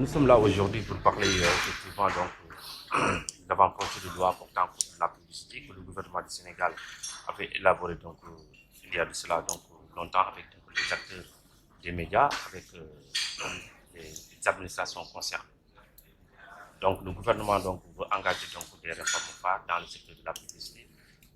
sommes là aujourd'hui pour parler effectivement d'avant-projet de loi portant sur la publicité que le gouvernement du Sénégal avait élaboré il y a de cela longtemps avec les acteurs des médias, avec les administrations concernées. Donc le gouvernement veut engager des réformes phares dans le secteur de la publicité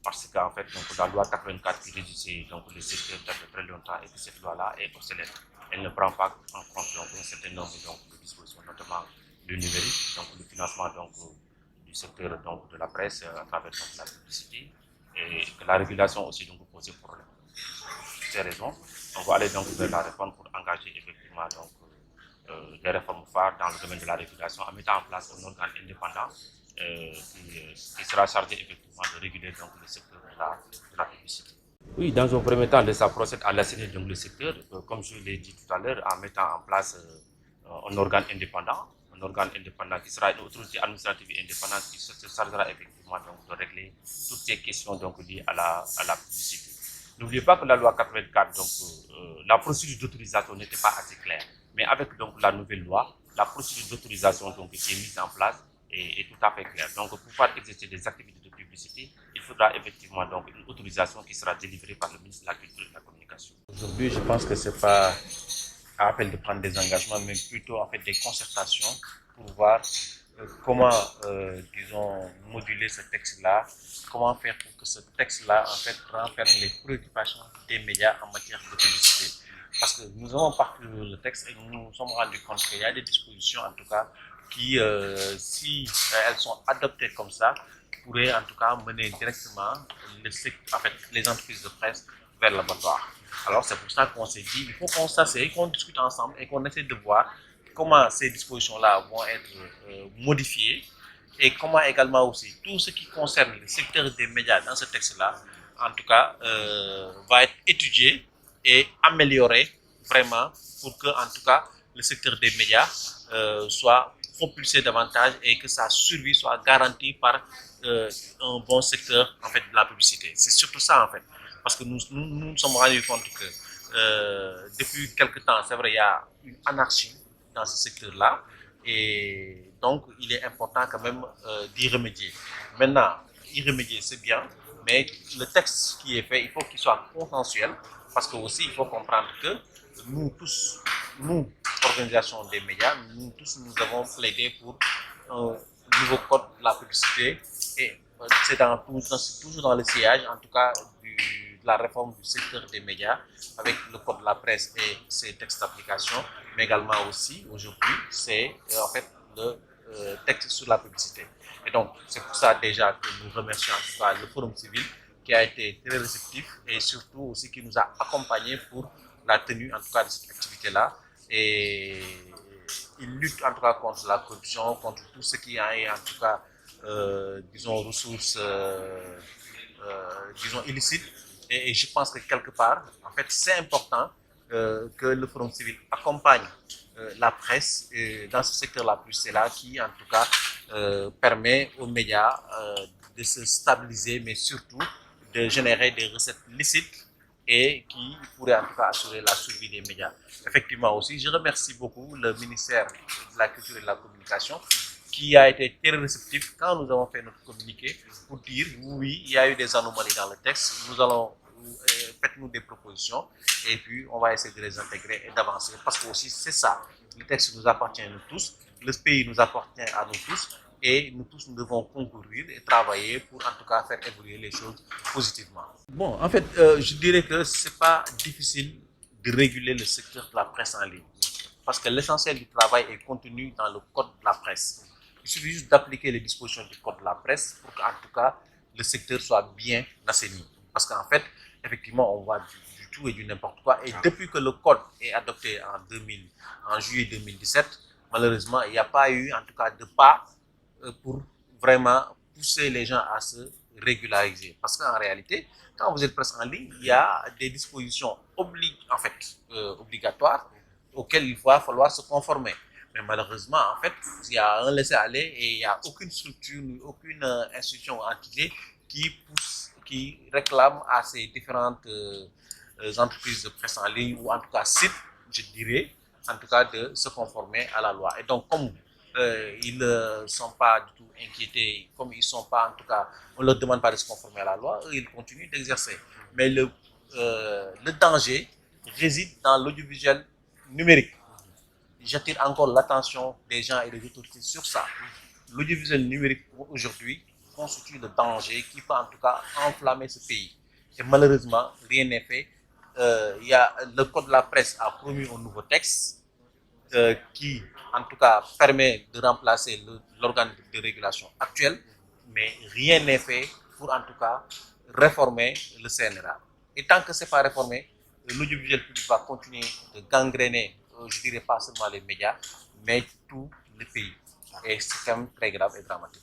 parce qu'en fait la loi 84 qui régissait le secteur depuis très longtemps et que cette loi-là est obsolète. Elle ne prend pas en compte un certain nombre de dispositions, notamment le numérique, le financement du secteur de la presse à travers la publicité et que la régulation aussi posait problème. Pour ces raisons, on va aller vers la réforme pour engager effectivement des réformes phares dans le domaine de la régulation en mettant en place un organe indépendant qui sera chargé effectivement de réguler le secteur de la publicité. Oui, dans un premier temps, ça procède à l'assainir le secteur, comme je l'ai dit tout à l'heure, en mettant en place un organe indépendant qui sera une autorité administrative et indépendante qui se chargera effectivement de régler toutes ces questions liées à la publicité. N'oubliez pas que la loi 84, la procédure d'autorisation n'était pas assez claire. Mais avec la nouvelle loi, la procédure d'autorisation qui est mise en place est tout à fait claire. Donc, pour pouvoir exercer des activités de publicité, il faudra effectivement une autorisation qui sera délivrée par le ministre de la Culture et de la Communication. Aujourd'hui, je pense que ce n'est pas à appel de prendre des engagements, mais plutôt en fait des concertations pour voir comment, disons, moduler ce texte-là, comment faire pour que ce texte-là, en fait, renferme les préoccupations des médias en matière de publicité. Parce que nous avons parcouru le texte et nous nous sommes rendus compte qu'il y a des dispositions, en tout cas, qui, si elles sont adoptées comme ça, pourraient en tout cas mener directement les entreprises de presse vers l'abattoir. Alors c'est pour ça qu'on s'est dit, il faut qu'on s'assied, qu'on discute ensemble et qu'on essaie de voir comment ces dispositions-là vont être modifiées et comment également aussi tout ce qui concerne le secteur des médias dans ce texte-là, en tout cas, va être étudié et amélioré vraiment pour que, en tout cas, le secteur des médias soit propulsé davantage et que sa survie soit garantie par un bon secteur en fait de la publicité. C'est surtout ça en fait, parce que nous nous sommes rendus compte que depuis quelque temps, c'est vrai, il y a une anarchie dans ce secteur-là et donc il est important quand même d'y remédier. Maintenant, y remédier c'est bien, mais le texte qui est fait, il faut qu'il soit consensuel parce que aussi il faut comprendre que nous tous, nous, organisation des médias, nous tous nous avons plaidé pour un nouveau code de la publicité et c'est toujours dans le sillage en tout cas de la réforme du secteur des médias avec le code de la presse et ses textes d'application, mais également aussi aujourd'hui c'est en fait le texte sur la publicité. Et donc c'est pour ça déjà que nous remercions en tout cas le Forum civil qui a été très réceptif et surtout aussi qui nous a accompagnés pour la tenue en tout cas de cette activité-là. Et il lutte en tout cas contre la corruption, contre tout ce qui est en tout cas, disons, ressources, disons, illicites. Et je pense que quelque part, en fait, c'est important que le Forum civil accompagne la presse dans ce secteur-là, plus c'est là qui, en tout cas, permet aux médias de se stabiliser, mais surtout de générer des recettes licites et qui pourrait en tout cas assurer la survie des médias. Effectivement aussi, je remercie beaucoup le ministère de la Culture et de la Communication qui a été très réceptif quand nous avons fait notre communiqué pour dire oui, il y a eu des anomalies dans le texte, nous allons faites-nous des propositions et puis on va essayer de les intégrer et d'avancer parce que aussi c'est ça, le texte nous appartient à nous tous, le pays nous appartient à nous tous et nous tous nous devons concourir et travailler pour en tout cas faire évoluer les choses positivement. Bon, en fait, je dirais que c'est pas difficile de réguler le secteur de la presse en ligne parce que l'essentiel du travail est contenu dans le code de la presse. Il suffit juste d'appliquer les dispositions du code de la presse pour qu'en tout cas le secteur soit bien assaini. Parce qu'en fait, effectivement, on voit du tout et du n'importe quoi. Et depuis que le code est adopté en juillet 2017, malheureusement, il n'y a pas eu en tout cas de pas pour vraiment pousser les gens à se régulariser. Parce qu'en réalité, quand vous êtes presse en ligne, il y a des dispositions obligatoires auxquelles il va falloir se conformer. Mais malheureusement, en fait, il y a un laisser-aller et il n'y a aucune structure, aucune institution ou entité qui pousse, qui réclame à ces différentes entreprises de presse en ligne ou en tout cas sites, je dirais, en tout cas, de se conformer à la loi. Et donc, comme ils ne sont pas du tout inquiétés, comme ils ne sont pas, en tout cas, on ne leur demande pas de se conformer à la loi, eux, ils continuent d'exercer. Mais le danger réside dans l'audiovisuel numérique. J'attire encore l'attention des gens et des autorités sur ça. L'audiovisuel numérique aujourd'hui constitue le danger qui peut en tout cas enflammer ce pays. Et malheureusement, rien n'est fait. Le code de la presse a promu un nouveau texte qui, en tout cas, permet de remplacer l'organe de régulation actuel, mais rien n'est fait pour, en tout cas, réformer le CNRA. Et tant que ce n'est pas réformé, l'audiovisuel public va continuer de gangréner, je dirais pas seulement les médias, mais tout le pays. Et c'est quand même très grave et dramatique.